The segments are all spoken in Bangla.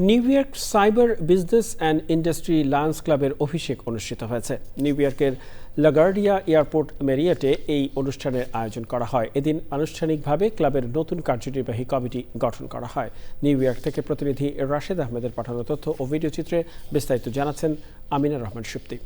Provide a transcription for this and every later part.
New York cyber business and industry Lions ক্লাবের অভিষেক অনুষ্ঠিত হয়েছে। নিউ ইয়র্কের লাগার্ডিয়া এয়ারপোর্ট মেরিয়েটে এই অনুষ্ঠানের আয়োজন করা হয়। এদিন আনুষ্ঠানিকভাবে ক্লাবের নতুন কার্যনির্বাহী কমিটি গঠন করা হয়। নিউ ইয়র্ক থেকে প্রতিনিধি রাশেদ আহমেদের পাঠানো তথ্য ও ভিডিও চিত্রে বিস্তারিত জানাচ্ছেন আমিনা রহমান সুপ্তি।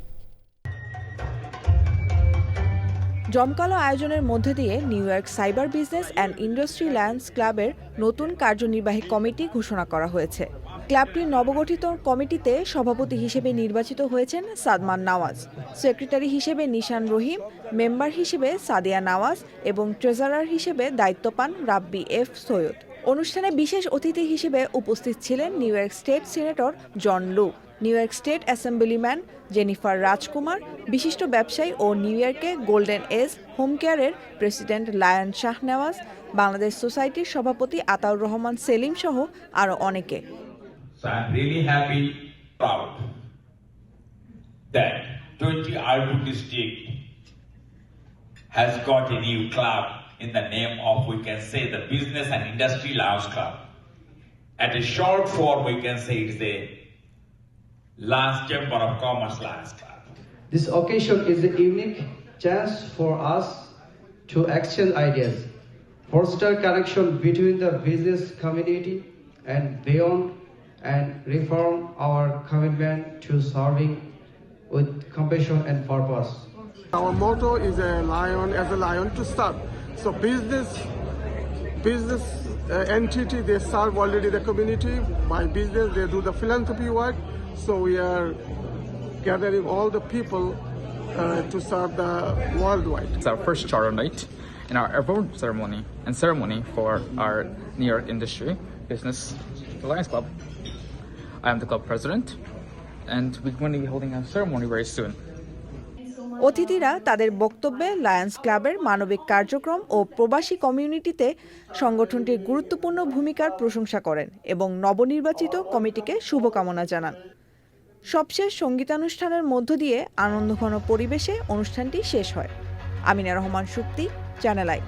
জমকালো আয়োজনের মধ্যে দিয়ে new York cyber business and industry Lions ক্লাবের নতুন কার্যনির্বাহী কমিটি ঘোষণা করা হয়েছে। ক্লাবটির নবগঠিত কমিটিতে সভাপতি হিসেবে নির্বাচিত হয়েছেন সাদমান নওয়াজ, সেক্রেটারি হিসেবে নিশান রহিম, মেম্বার হিসেবে সাদিয়া নওয়াজ এবং ট্রেজারার হিসেবে দায়িত্ব পান রাব্বি এফ সৈয়দ। অনুষ্ঠানে বিশেষ অতিথি হিসেবে উপস্থিত ছিলেন New York State senator John Liu, New York State assemblyman Jennifer Rajkumar, বিশিষ্ট ব্যবসায়ী ও নিউ ইয়র্কে গোল্ডেন এজ হোম কেয়ারের প্রেসিডেন্ট লায়ন শাহনেওয়াজ, বাংলাদেশ সোসাইটির সভাপতি আতাউর রহমান সেলিম সহ আরও অনেকে। So I'm really happy, proud that 20 Arbu district has got a new club in the name of, we can say, the Business and Industry Lions Club. At a short form, we can say it's a Lions Chamber of Commerce Lions Club. This occasion is a unique chance for us to exchange ideas, foster connection between the business community and beyond, and reform our commitment to serving with compassion and purpose. Our motto is as a lion to serve. So business entity, they serve already the community. By business, they do the philanthropy work. So we are gathering all the people to serve the worldwide. It's our first charter night and our award ceremony for our New York Industry Business Alliance Club. I am the club president, and we're going to be holding a ceremony very soon. অতিথিরা তাদের বক্তব্যে লায়ন্স ক্লাবের মানবিক কার্যক্রম ও প্রবাসী কমিউনিটিতে সংগঠনটির গুরুত্বপূর্ণ ভূমিকার প্রশংসা করেন এবং নবনির্বাচিত কমিটিকে শুভকামনা জানান। সবশেষ সঙ্গীতানুষ্ঠানের মধ্য দিয়ে আনন্দঘন পরিবেশে অনুষ্ঠানটি শেষ হয়। Amina Rahman Supti, channel I.